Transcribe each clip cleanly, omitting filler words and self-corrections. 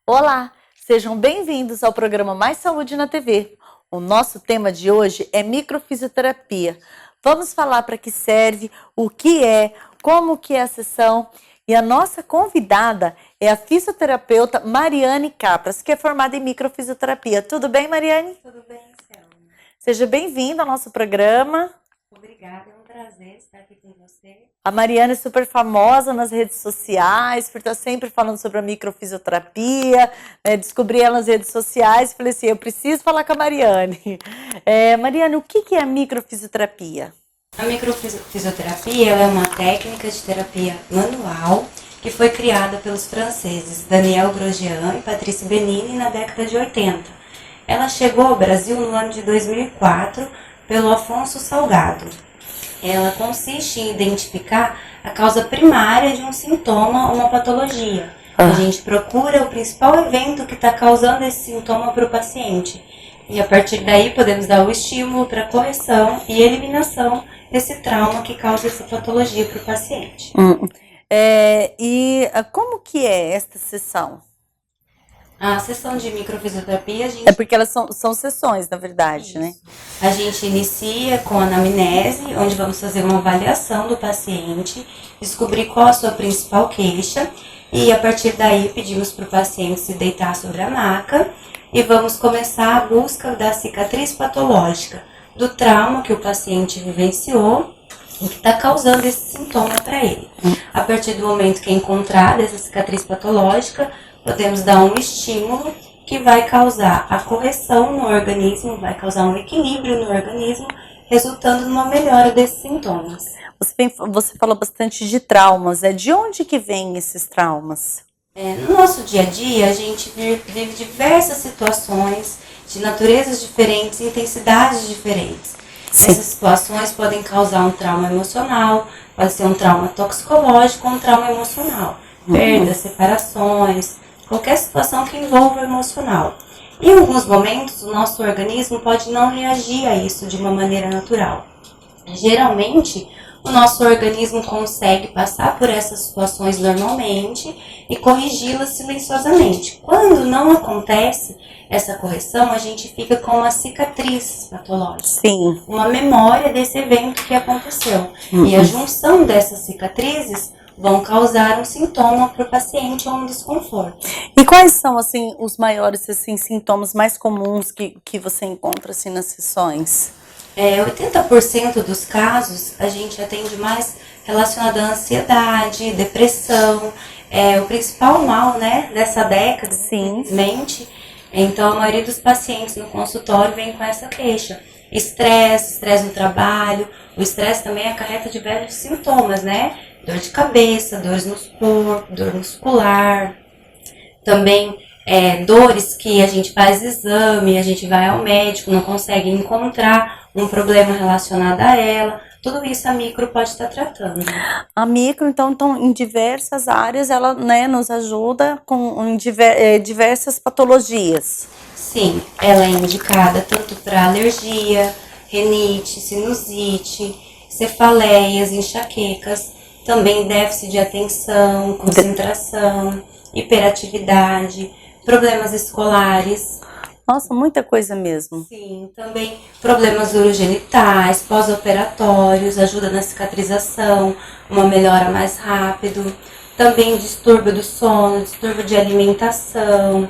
Olá, sejam bem-vindos ao programa Mais Saúde na TV. O nosso tema de hoje é microfisioterapia. Vamos falar para que serve, o que é, como que é a sessão. E a nossa convidada é a fisioterapeuta Mariane Capras, que é formada em microfisioterapia. Tudo bem, Mariane? Tudo bem, Selma. Seja bem-vinda ao nosso programa. Obrigada, é um prazer estar aqui com você. A Mariane é super famosa nas redes sociais, por estar sempre falando sobre a microfisioterapia, descobri ela nas redes sociais e falei assim, eu preciso falar com a Mariane. Mariane, o que é a microfisioterapia? A microfisioterapia é uma técnica de terapia manual que foi criada pelos franceses Daniel Grosjean e Patrice Benini na década de 80. Ela chegou ao Brasil no ano de 2004 pelo Afonso Salgado. Ela consiste em identificar a causa primária de um sintoma ou uma patologia. A gente procura o principal evento que está causando esse sintoma para o paciente. E a partir daí podemos dar o estímulo para a correção e eliminação desse trauma que causa essa patologia para o paciente. E como que é esta sessão? A sessão de microfisioterapia, a gente... É porque elas são sessões, na verdade, Isso. né? A gente inicia com a anamnese, onde vamos fazer uma avaliação do paciente, descobrir qual a sua principal queixa, e a partir daí pedimos para o paciente se deitar sobre a maca, e vamos começar a busca da cicatriz patológica, do trauma que o paciente vivenciou, e que está causando esse sintoma para ele. A partir do momento que é encontrada essa cicatriz patológica, podemos dar um estímulo que vai causar a correção no organismo, vai causar um equilíbrio no organismo, resultando numa melhora desses sintomas. Você falou bastante de traumas, de onde que vêm esses traumas? No nosso dia a dia, a gente vive diversas situações de naturezas diferentes, intensidades diferentes. Sim. Essas situações podem causar um trauma emocional, pode ser um trauma toxicológico ou um trauma emocional. Perdas, separações, qualquer situação que envolva o emocional. Em alguns momentos, o nosso organismo pode não reagir a isso de uma maneira natural. Geralmente, o nosso organismo consegue passar por essas situações normalmente e corrigi-las silenciosamente. Quando não acontece essa correção, a gente fica com uma cicatriz patológica. Sim. Uma memória desse evento que aconteceu. E a junção dessas cicatrizes vão causar um sintoma para o paciente ou um desconforto. E quais são, assim, os maiores, assim, sintomas mais comuns que você encontra, assim, nas sessões? 80% dos casos a gente atende mais relacionado à ansiedade, depressão, o principal mal, né, dessa década, Sim. infelizmente. Então, a maioria dos pacientes no consultório vem com essa queixa. Estresse no trabalho. O estresse também acarreta diversos sintomas, né? Dor de cabeça, dores no corpo, dor muscular. Também dores que a gente faz exame, a gente vai ao médico, não consegue encontrar um problema relacionado a ela. Tudo isso a micro pode estar tratando. A micro, então em diversas áreas, ela, né, nos ajuda com diversas patologias. Sim, ela é indicada tanto para alergia, rinite, sinusite, cefaleias, enxaquecas, também déficit de atenção, concentração, hiperatividade, problemas escolares. Nossa, muita coisa mesmo. Sim, também problemas urogenitais, pós-operatórios, ajuda na cicatrização, uma melhora mais rápido. Também distúrbio do sono, distúrbio de alimentação,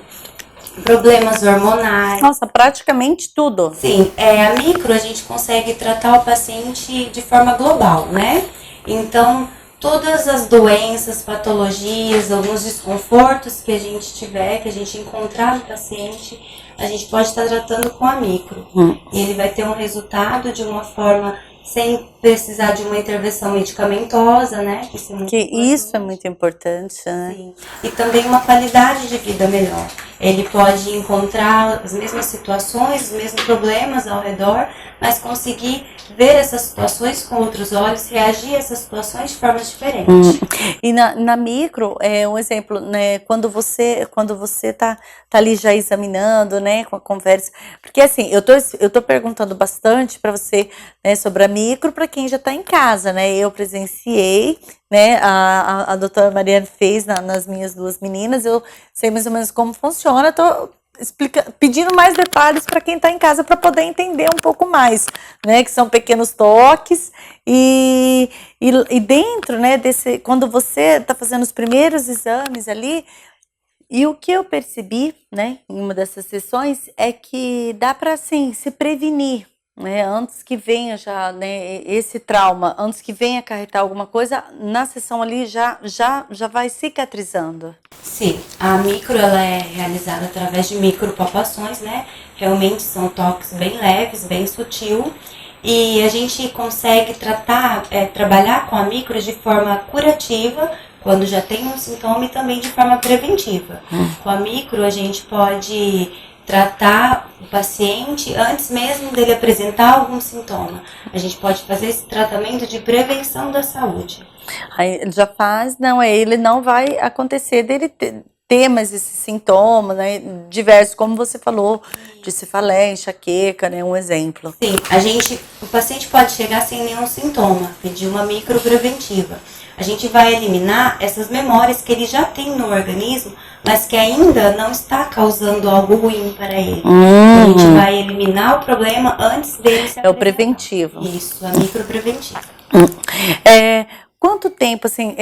problemas hormonais. Nossa, praticamente tudo. Sim, a micro a gente consegue tratar o paciente de forma global, né? Então, todas as doenças, patologias, alguns desconfortos que a gente tiver, que a gente encontrar no paciente, a gente pode estar tratando com a micro. E ele vai ter um resultado de uma forma sem precisar de uma intervenção medicamentosa, né? Isso é muito importante, né? Sim. E também uma qualidade de vida melhor. Ele pode encontrar as mesmas situações, os mesmos problemas ao redor, mas conseguir ver essas situações com outros olhos, reagir a essas situações de formas diferentes. E na micro, um exemplo, né, quando você tá ali já examinando, né, com a conversa, porque assim, eu tô perguntando bastante para você, né, sobre a micro, para para quem já está em casa, né? Eu presenciei, né? A doutora Mariane fez nas minhas duas meninas, eu sei mais ou menos como funciona, tô pedindo mais detalhes para quem está em casa para poder entender um pouco mais, né? Que são pequenos toques e dentro, né? Quando você está fazendo os primeiros exames ali, e o que eu percebi, né? Em uma dessas sessões é que dá para assim se prevenir, né? Antes que venha já, né? Esse trauma, antes que venha acarretar alguma coisa, na sessão ali já vai cicatrizando. Sim, a micro ela é realizada através de micropalpações, né? Realmente são toques bem leves, bem sutil. E a gente consegue trabalhar com a micro de forma curativa, quando já tem um sintoma, e também de forma preventiva. Com a micro a gente pode tratar o paciente antes mesmo dele apresentar algum sintoma. A gente pode fazer esse tratamento de prevenção da saúde. Aí ele já faz, ele não vai acontecer dele ter mais esses sintomas, né, diversos, como você falou, de cefaleia, enxaqueca, né, um exemplo. Sim, o paciente pode chegar sem nenhum sintoma, pedir uma micro preventiva. A gente vai eliminar essas memórias que ele já tem no organismo, mas que ainda não está causando algo ruim para ele. A gente vai eliminar o problema antes dele se apresentar. É o preventivo. Isso, a micro preventiva. Quanto tempo, assim,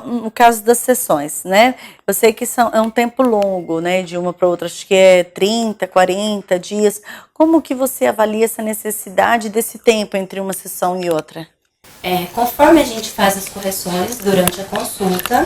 no caso das sessões, né? Eu sei que é um tempo longo, né? De uma para outra, acho que é 30, 40 dias. Como que você avalia essa necessidade desse tempo entre uma sessão e outra? Conforme a gente faz as correções durante a consulta,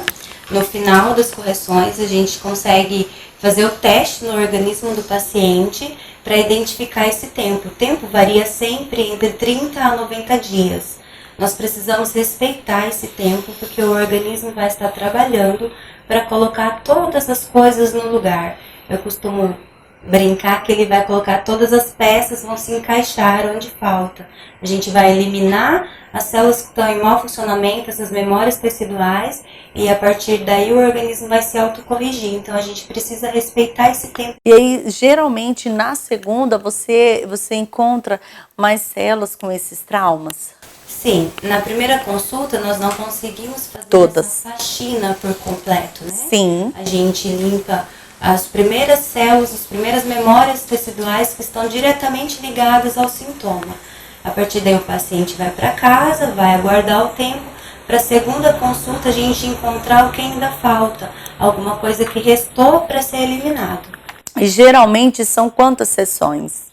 no final das correções a gente consegue fazer o teste no organismo do paciente para identificar esse tempo. O tempo varia sempre entre 30 a 90 dias. Nós precisamos respeitar esse tempo, porque o organismo vai estar trabalhando para colocar todas as coisas no lugar. Eu costumo brincar que ele vai colocar todas as peças, vão se encaixar onde falta. A gente vai eliminar as células que estão em mau funcionamento, essas memórias teciduais, e a partir daí o organismo vai se autocorrigir. Então a gente precisa respeitar esse tempo. E aí, geralmente, na segunda, você encontra mais células com esses traumas? Sim, na primeira consulta nós não conseguimos fazer essa faxina por completo, né? Sim. A gente limpa as primeiras células, as primeiras memórias teciduais que estão diretamente ligadas ao sintoma. A partir daí o paciente vai para casa, vai aguardar o tempo para a segunda consulta a gente encontrar o que ainda falta, alguma coisa que restou para ser eliminado. E geralmente são quantas sessões?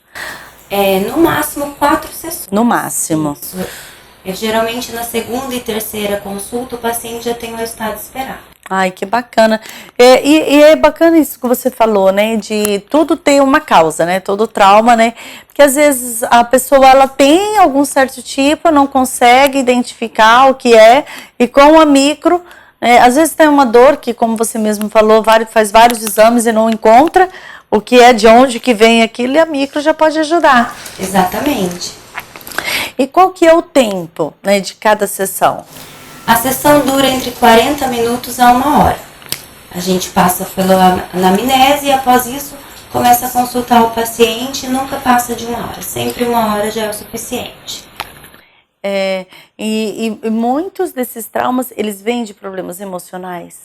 No máximo 4 sessões. No máximo. Isso. Geralmente na segunda e terceira consulta o paciente já tem o resultado esperado. Ai, que bacana. E é bacana isso que você falou, né? De tudo ter uma causa, né? Todo trauma, né? Porque às vezes a pessoa ela tem algum certo tipo, não consegue identificar o que é, e com a micro, às vezes tem uma dor que, como você mesmo falou, faz vários exames e não encontra o que é, de onde que vem aquilo, e a micro já pode ajudar. Exatamente. E qual que é o tempo, né, de cada sessão? A sessão dura entre 40 minutos a 1 hora. A gente passa pela anamnese e após isso começa a consultar o paciente, nunca passa de 1 hora. Sempre 1 hora já é o suficiente. E muitos desses traumas, eles vêm de problemas emocionais?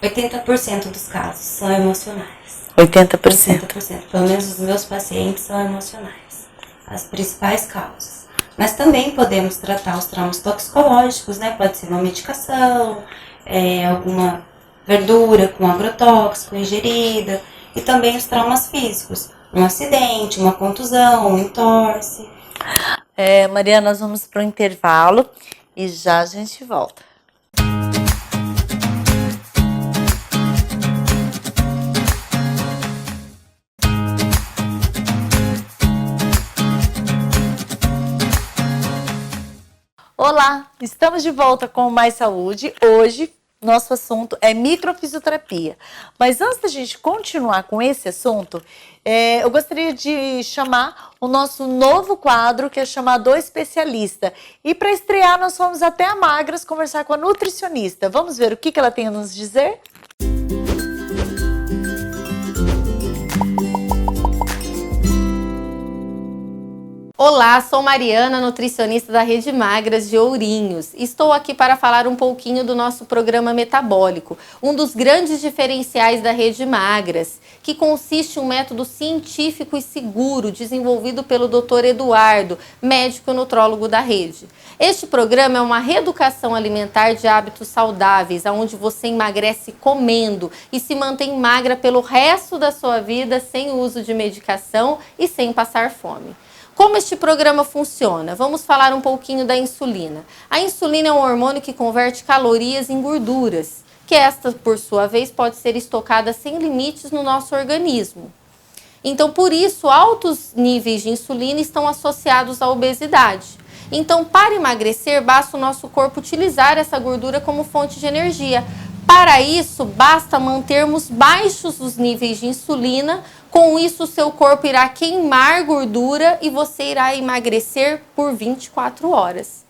80% dos casos são emocionais. 80%? 80%. Pelo menos os meus pacientes são emocionais. As principais causas. Mas também podemos tratar os traumas toxicológicos, né? Pode ser uma medicação, alguma verdura com agrotóxico ingerida, e também os traumas físicos, um acidente, uma contusão, um entorse. Mariana, nós vamos para o intervalo e já a gente volta. Olá, estamos de volta com Mais Saúde. Hoje, nosso assunto é microfisioterapia. Mas antes da gente continuar com esse assunto, eu gostaria de chamar o nosso novo quadro, que é chamado O Especialista. E para estrear, nós fomos até a Magras conversar com a nutricionista. Vamos ver o que ela tem a nos dizer? Olá, sou Mariana, nutricionista da Rede Magras de Ourinhos. Estou aqui para falar um pouquinho do nosso programa metabólico, um dos grandes diferenciais da Rede Magras, que consiste em um método científico e seguro desenvolvido pelo Dr. Eduardo, médico nutrólogo da rede. Este programa é uma reeducação alimentar de hábitos saudáveis, onde você emagrece comendo e se mantém magra pelo resto da sua vida sem uso de medicação e sem passar fome. Como este programa funciona? Vamos falar um pouquinho da insulina. A insulina é um hormônio que converte calorias em gorduras, que esta, por sua vez, pode ser estocada sem limites no nosso organismo. Então, por isso, altos níveis de insulina estão associados à obesidade. Então, para emagrecer, basta o nosso corpo utilizar essa gordura como fonte de energia. Para isso, basta mantermos baixos os níveis de insulina. Com isso, o seu corpo irá queimar gordura e você irá emagrecer por 24 horas.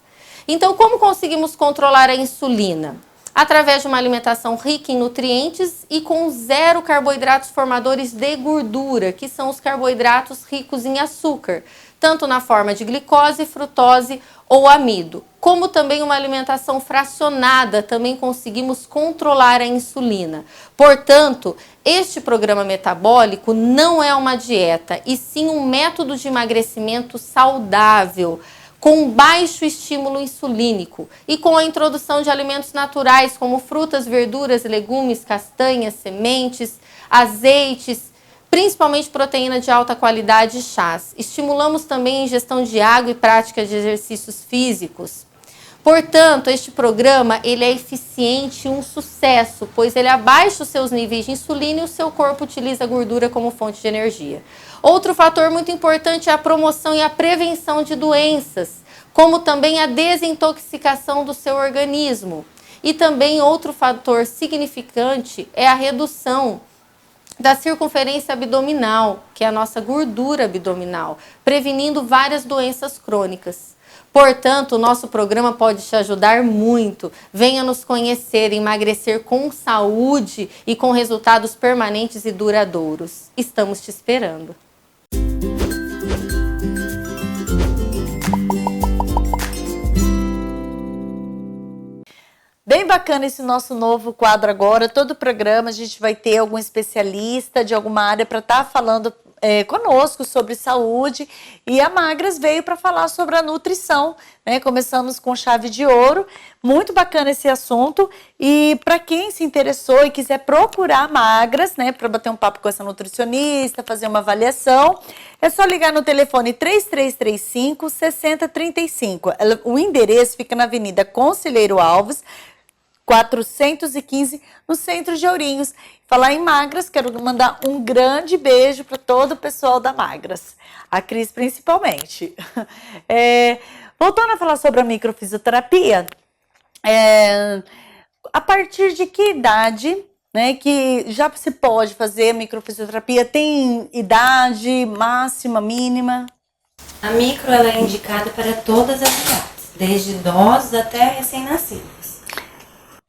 Então, como conseguimos controlar a insulina? Através de uma alimentação rica em nutrientes e com zero carboidratos formadores de gordura, que são os carboidratos ricos em açúcar, tanto na forma de glicose, frutose ou amido. Como também uma alimentação fracionada, também conseguimos controlar a insulina. Portanto, este programa metabólico não é uma dieta, e sim um método de emagrecimento saudável, com baixo estímulo insulínico e com a introdução de alimentos naturais como frutas, verduras, legumes, castanhas, sementes, azeites, principalmente proteína de alta qualidade e chás. Estimulamos também a ingestão de água e prática de exercícios físicos. Portanto, este programa ele é eficiente e um sucesso, pois ele abaixa os seus níveis de insulina e o seu corpo utiliza a gordura como fonte de energia. Outro fator muito importante é a promoção e a prevenção de doenças, como também a desintoxicação do seu organismo. E também outro fator significante é a redução da circunferência abdominal, que é a nossa gordura abdominal, prevenindo várias doenças crônicas. Portanto, o nosso programa pode te ajudar muito. Venha nos conhecer, emagrecer com saúde e com resultados permanentes e duradouros. Estamos te esperando. Bem bacana esse nosso novo quadro agora. Todo programa a gente vai ter algum especialista de alguma área para estar falando conosco sobre saúde, e a Magras veio para falar sobre a nutrição, né? Começamos com chave de ouro, muito bacana esse assunto, e para quem se interessou e quiser procurar Magras, né, para bater um papo com essa nutricionista, fazer uma avaliação, é só ligar no telefone 3335-6035. O endereço fica na Avenida Conselheiro Alves, 415, no centro de Ourinhos. Falar em Magras, quero mandar um grande beijo para todo o pessoal da Magras, a Cris principalmente. Voltando a falar sobre a microfisioterapia, a partir de que idade, né, que já se pode fazer microfisioterapia? Tem idade máxima, mínima? A micro ela é indicada para todas as idades, desde idosos até recém-nascidos.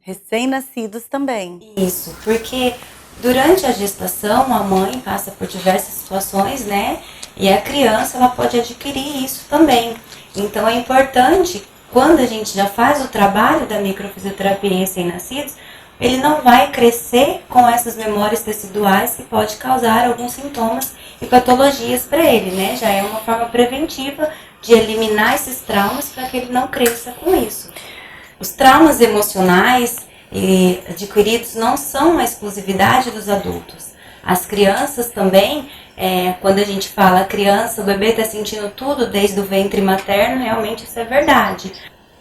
Recém-nascidos também. Isso, porque durante a gestação a mãe passa por diversas situações, né? E a criança ela pode adquirir isso também. Então é importante, quando a gente já faz o trabalho da microfisioterapia em recém-nascidos, ele não vai crescer com essas memórias teciduais que pode causar alguns sintomas e patologias para ele, né? Já é uma forma preventiva de eliminar esses traumas para que ele não cresça com isso. Os traumas emocionais adquiridos não são uma exclusividade dos adultos. As crianças também, quando a gente fala criança, o bebê está sentindo tudo desde o ventre materno, realmente isso é verdade.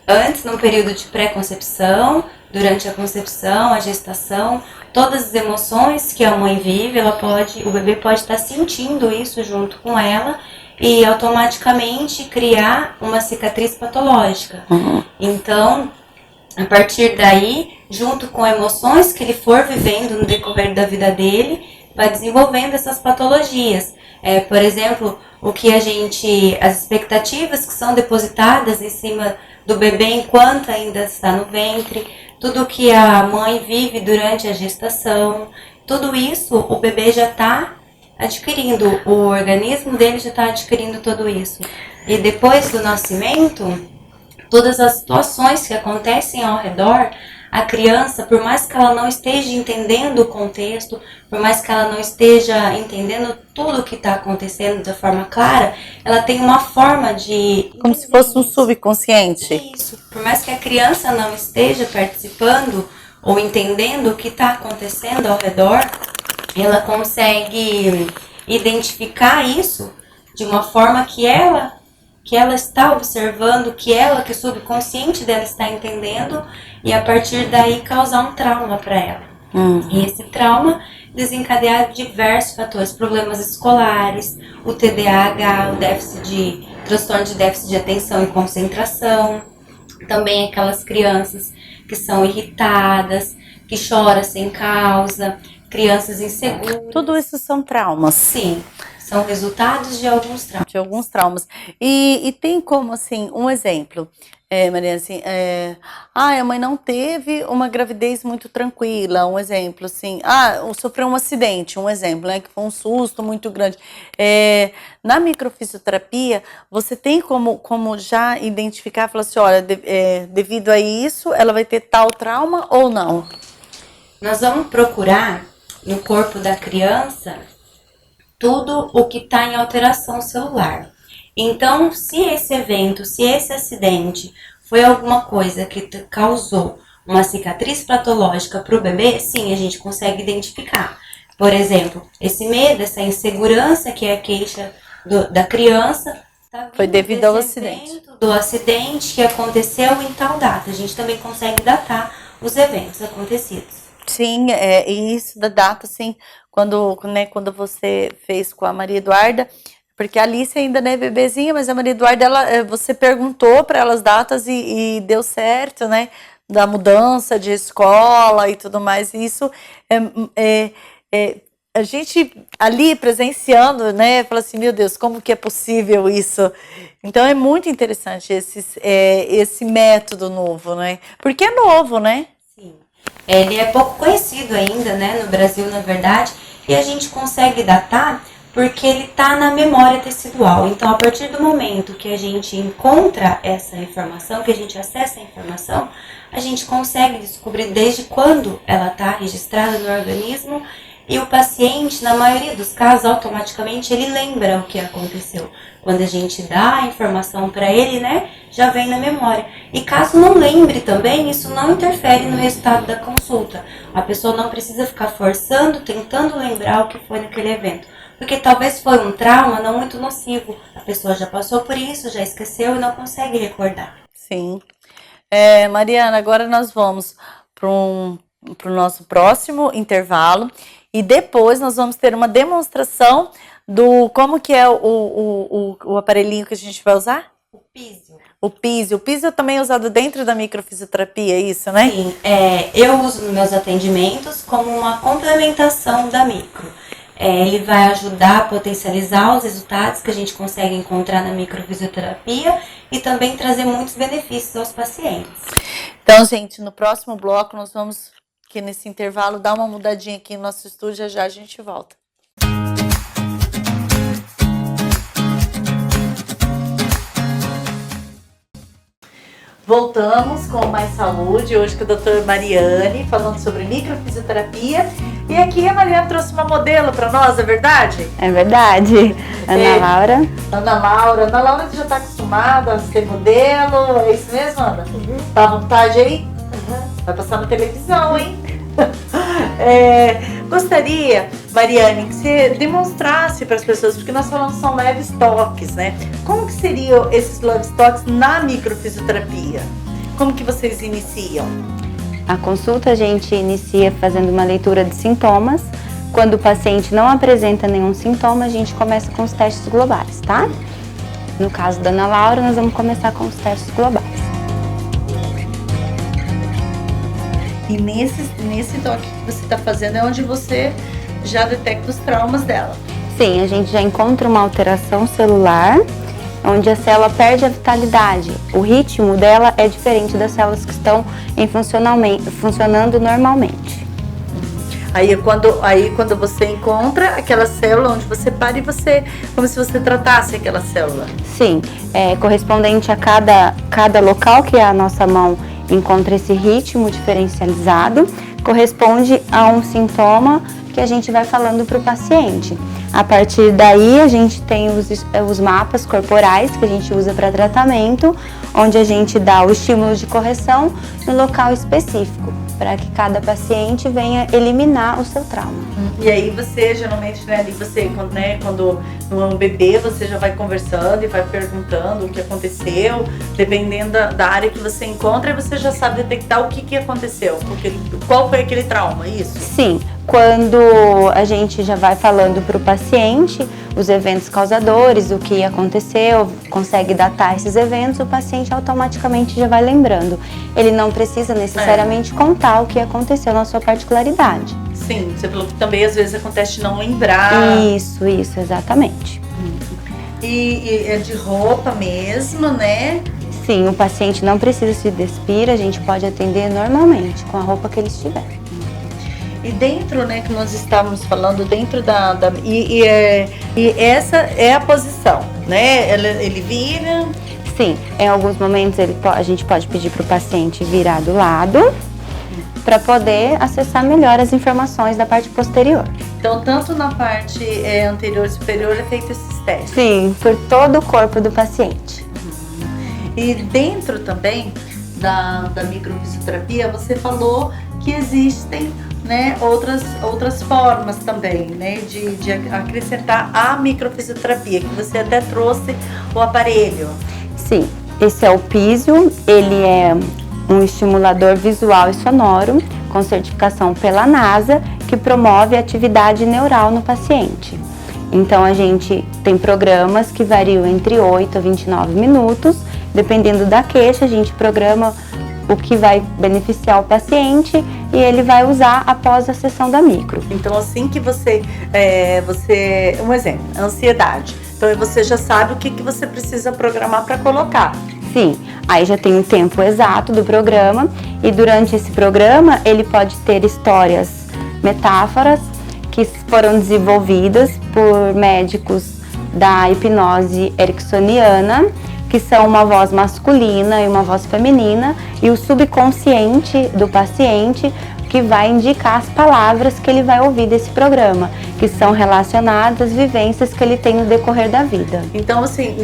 Antes, no período de pré-concepção, durante a concepção, a gestação, todas as emoções que a mãe vive, o bebê pode estar sentindo isso junto com ela e automaticamente criar uma cicatriz patológica. Então, a partir daí, junto com emoções que ele for vivendo no decorrer da vida dele, vai desenvolvendo essas patologias. Por exemplo, as expectativas que são depositadas em cima do bebê enquanto ainda está no ventre, tudo que a mãe vive durante a gestação, tudo isso o bebê já está adquirindo, o organismo dele já está adquirindo tudo isso. e depois do nascimento, todas as situações que acontecem ao redor, a criança, por mais que ela não esteja entendendo o contexto, por mais que ela não esteja entendendo tudo o que está acontecendo de forma clara, ela tem uma forma de... Como se fosse um subconsciente. Isso. Por mais que a criança não esteja participando ou entendendo o que está acontecendo ao redor, ela consegue identificar isso de uma forma que ela está observando, que o subconsciente dela está entendendo, e a partir daí causar um trauma para ela. E esse trauma desencadear diversos fatores, problemas escolares, o TDAH, o transtorno de déficit de atenção e concentração, também aquelas crianças que são irritadas, que choram sem causa, crianças inseguras. Tudo isso são traumas. Sim, são resultados de alguns traumas. De alguns traumas. E tem como, assim, um exemplo, Mariana, assim, a mãe não teve uma gravidez muito tranquila, um exemplo, assim, sofreu um acidente, um exemplo, né, que foi um susto muito grande. Na microfisioterapia, você tem como já identificar, falar assim, olha, devido a isso, ela vai ter tal trauma ou não? Nós vamos procurar no corpo da criança tudo o que está em alteração celular. Então, se esse evento, se esse acidente foi alguma coisa que causou uma cicatriz patológica para o bebê, sim, a gente consegue identificar. Por exemplo, esse medo, essa insegurança que é a queixa da criança, foi devido ao acidente. Do acidente que aconteceu em tal data. A gente também consegue datar os eventos acontecidos. Sim, e isso da data, assim, quando você fez com a Maria Eduarda, porque a Alice ainda não é bebezinha, mas a Maria Eduarda, você perguntou para ela as datas e deu certo, né, da mudança de escola e tudo mais, e isso a gente ali presenciando, né, fala assim, meu Deus, como que é possível isso? Então é muito interessante esse método novo, né, porque é novo, né? Sim. Ele é pouco conhecido ainda, né, no Brasil, na verdade, e a gente consegue datar porque ele está na memória tecidual. Então, a partir do momento que a gente encontra essa informação, que a gente acessa a informação, a gente consegue descobrir desde quando ela está registrada no organismo, e o paciente, na maioria dos casos, automaticamente ele lembra o que aconteceu. Quando a gente dá a informação para ele, né, já vem na memória. E caso não lembre também, isso não interfere no resultado da consulta. A pessoa não precisa ficar forçando, tentando lembrar o que foi naquele evento. Porque talvez foi um trauma não muito nocivo. A pessoa já passou por isso, já esqueceu e não consegue recordar. Sim. Mariana, agora nós vamos para o nosso próximo intervalo. E depois nós vamos ter uma demonstração do como que é o aparelhinho que a gente vai usar? O písio. O písio. O písio também é usado dentro da microfisioterapia, é isso, né? Sim, eu uso nos meus atendimentos como uma complementação da micro. Ele vai ajudar a potencializar os resultados que a gente consegue encontrar na microfisioterapia e também trazer muitos benefícios aos pacientes. Então, gente, no próximo bloco nós vamos, que nesse intervalo, dar uma mudadinha aqui no nosso estúdio, já a gente volta. Voltamos com Mais Saúde, hoje com a doutora Mariane, falando sobre microfisioterapia. E aqui a Mariane trouxe uma modelo para nós, é verdade? É verdade. Ana Laura. Ana Laura que já está acostumada a ser modelo, é isso mesmo, Ana? Tá à vontade aí? Vai passar na televisão, hein? Gostaria, Mariane, que você demonstrasse para as pessoas, porque nós falamos que são leves toques, né? Como que seriam esses leves toques na microfisioterapia? Como que vocês iniciam? A consulta a gente inicia fazendo uma leitura de sintomas. Quando o paciente não apresenta nenhum sintoma, a gente começa com os testes globais, tá? No caso da Ana Laura, nós vamos começar com os testes globais. E nesse toque que você está fazendo é onde você já detecta os traumas dela. Sim, a gente já encontra uma alteração celular, onde a célula perde a vitalidade. O ritmo dela é diferente das células que estão funcionando normalmente. Aí quando você encontra aquela célula onde você para e você, como se você tratasse aquela célula. Sim, correspondente a cada local que a nossa mão encontra esse ritmo diferencializado, corresponde a um sintoma que a gente vai falando para o paciente. A partir daí, a gente tem os mapas corporais que a gente usa para tratamento, onde a gente dá o estímulo de correção no local específico, para que cada paciente venha eliminar o seu trauma. E aí você, geralmente, né, ali você, quando é um bebê, você já vai conversando e vai perguntando o que aconteceu, dependendo da área que você encontra, e você já sabe detectar o que aconteceu, qual foi aquele trauma, isso? Sim, quando a gente já vai falando para o paciente os eventos causadores, o que aconteceu, consegue datar esses eventos, o paciente automaticamente já vai lembrando. Ele não precisa necessariamente contar o que aconteceu na sua particularidade. Sim, você falou que também às vezes acontece de não lembrar. Isso, exatamente. E é de roupa mesmo, né? Sim, o paciente não precisa se despir, a gente pode atender normalmente, com a roupa que ele estiver. E dentro, né, que nós estávamos falando, dentro e essa é a posição, né? Ele vira. Sim, em alguns momentos a gente pode pedir para o paciente virar do lado para poder acessar melhor as informações da parte posterior. Então, tanto na parte anterior e superior é feito esses testes? Sim, por todo o corpo do paciente. E dentro também da microfisioterapia, você falou que existem, né, outras formas também, né, de acrescentar a microfisioterapia, que você até trouxe o aparelho. Sim, esse é o Písio, ele é um estimulador visual e sonoro com certificação pela NASA, que promove a atividade neural no paciente. Então a gente tem programas que variam entre 8 a 29 minutos, dependendo da queixa, a gente programa o que vai beneficiar o paciente e ele vai usar após a sessão da micro. Então, assim que você um exemplo, ansiedade. Então, você já sabe o que você precisa programar para colocar. Sim, aí já tem o tempo exato do programa e durante esse programa ele pode ter histórias, metáforas que foram desenvolvidas por médicos da hipnose ericksoniana, que são uma voz masculina e uma voz feminina, e o subconsciente do paciente que vai indicar as palavras que ele vai ouvir desse programa, que são relacionadas às vivências que ele tem no decorrer da vida. Então, assim,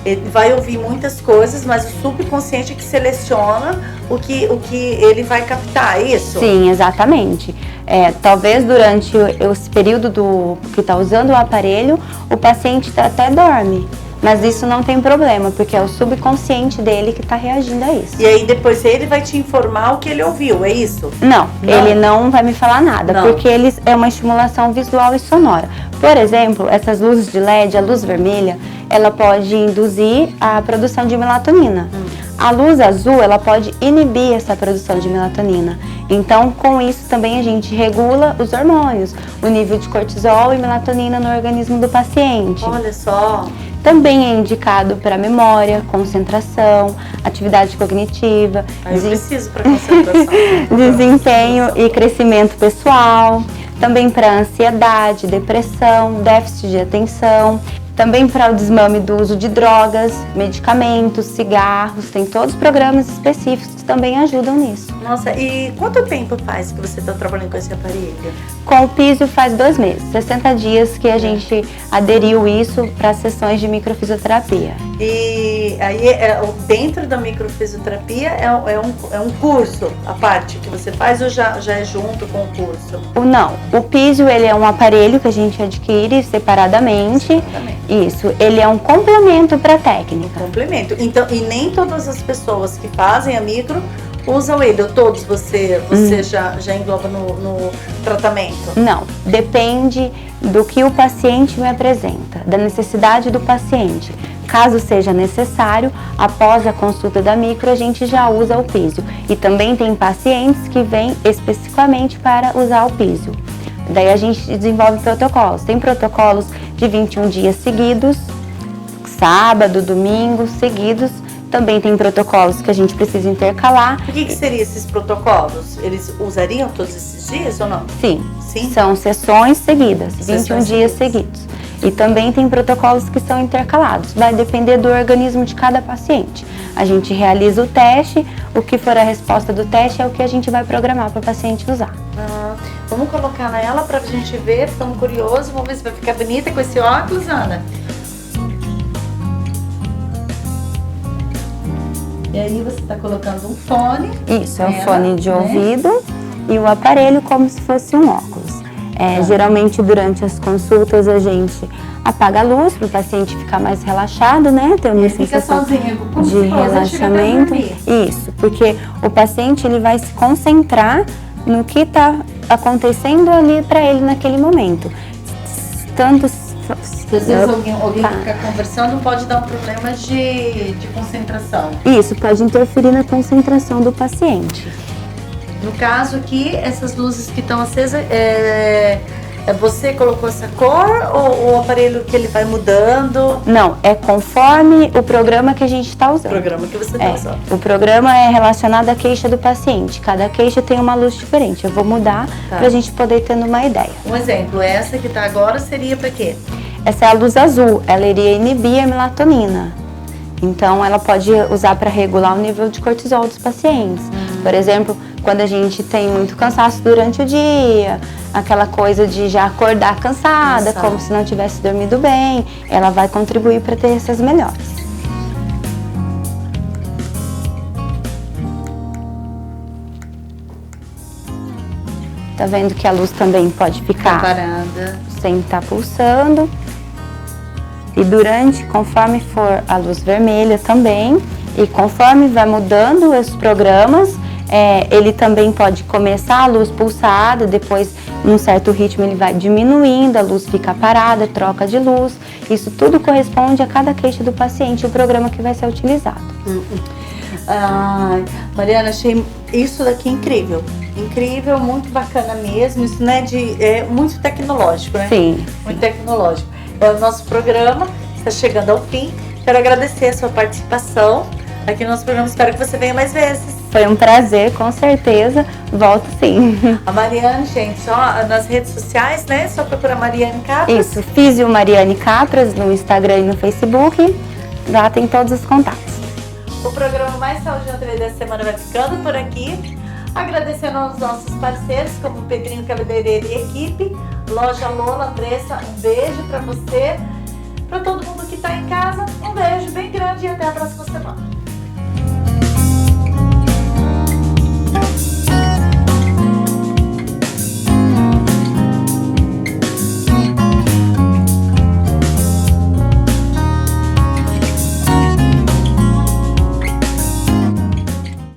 ele vai ouvir muitas coisas, mas o subconsciente é que seleciona o que ele vai captar, é isso? Sim, exatamente. Talvez durante esse período que está usando o aparelho, o paciente até dorme. Mas isso não tem problema, porque é o subconsciente dele que está reagindo a isso. E aí depois ele vai te informar o que ele ouviu, é isso? Não, ele não vai me falar nada, porque ele é uma estimulação visual e sonora. Por exemplo, essas luzes de LED, a luz vermelha, ela pode induzir a produção de melatonina. A luz azul, ela pode inibir essa produção de melatonina. Então, com isso também a gente regula os hormônios, o nível de cortisol e melatonina no organismo do paciente. Olha só! Também é indicado para memória, concentração, atividade cognitiva, eu preciso para concentração. Desempenho e crescimento pessoal, também para ansiedade, depressão, déficit de atenção, também para o desmame do uso de drogas, medicamentos, cigarros, tem todos os programas específicos que também ajudam nisso. Nossa, e quanto tempo faz que você está trabalhando com esse aparelho? Com o Písio faz 2 meses, 60 dias que a gente aderiu isso para sessões de microfisioterapia. E aí, dentro da microfisioterapia, é um curso à parte que você faz ou já é junto com o curso? Não, o Písio ele é um aparelho que a gente adquire separadamente. Isso, ele é um complemento para a técnica. Complemento. Então, e nem todas as pessoas que fazem a micro usam ele, ou todos você já engloba no tratamento? Não, depende do que o paciente me apresenta, da necessidade do paciente. Caso seja necessário, após a consulta da micro, a gente já usa o Písio. E também tem pacientes que vêm especificamente para usar o Písio. Daí a gente desenvolve protocolos. Tem protocolos de 21 dias seguidos, sábado, domingo, seguidos, Também tem protocolos que a gente precisa intercalar. O que seriam esses protocolos? Eles usariam todos esses dias ou não? Sim, Sim? são sessões seguidas, 21 Sessões dias seguidas. seguidos. E também tem protocolos que são intercalados, vai depender do organismo de cada paciente. A gente realiza o teste, o que for a resposta do teste é o que a gente vai programar para o paciente usar. Vamos colocar nela pra gente ver, ficamos curiosos, vamos ver se vai ficar bonita com esse óculos, Ana. E aí você tá colocando um fone. Isso, é um nela, fone de né? ouvido e o aparelho como se fosse um óculos. Geralmente durante as consultas a gente apaga a luz para o paciente ficar mais relaxado, né? Ter uma sensação de relaxamento. Isso, porque o paciente ele vai se concentrar no que está acontecendo ali para ele naquele momento. Tanto Às vezes alguém fica conversando pode dar um problema de concentração. Isso, pode interferir na concentração do paciente. No caso aqui, essas luzes que estão acesas, você colocou essa cor ou o aparelho que ele vai mudando? Não, é conforme o programa que a gente está usando. O programa que você está usando. O programa é relacionado à queixa do paciente. Cada queixa tem uma luz diferente. Eu vou mudar para a gente poder ter uma ideia. Um exemplo, essa que está agora seria para quê? Essa é a luz azul. Ela iria inibir a melatonina. Então, ela pode usar para regular o nível de cortisol dos pacientes. Por exemplo, quando a gente tem muito cansaço durante o dia, aquela coisa de já acordar cansada, como se não tivesse dormido bem, ela vai contribuir para ter essas melhoras. Tá vendo que a luz também pode ficar parada, sem estar pulsando. E durante, conforme for a luz vermelha também, e conforme vai mudando os programas, ele também pode começar a luz pulsada, depois, num certo ritmo, ele vai diminuindo, a luz fica parada, troca de luz. Isso tudo corresponde a cada queixa do paciente, o programa que vai ser utilizado. Mariana, achei isso daqui incrível. Incrível, muito bacana mesmo. Isso é muito tecnológico, né? Sim. Muito tecnológico. É o nosso programa, está chegando ao fim. Quero agradecer a sua participação aqui no nosso programa. Espero que você venha mais vezes. Foi um prazer, com certeza. Volto sim. A Mariane, gente, só nas redes sociais, né? Só procurar Mariane Capras. Isso, Físio Mariane Capras no Instagram e no Facebook. Lá tem todos os contatos. O programa Mais Saúde na TV dessa semana vai ficando por aqui. Agradecendo aos nossos parceiros, como Pedrinho Cabeleireiro e equipe, Loja Lola, Andressa, um beijo pra você, pra todo mundo que tá em casa, um beijo bem grande e até a próxima semana.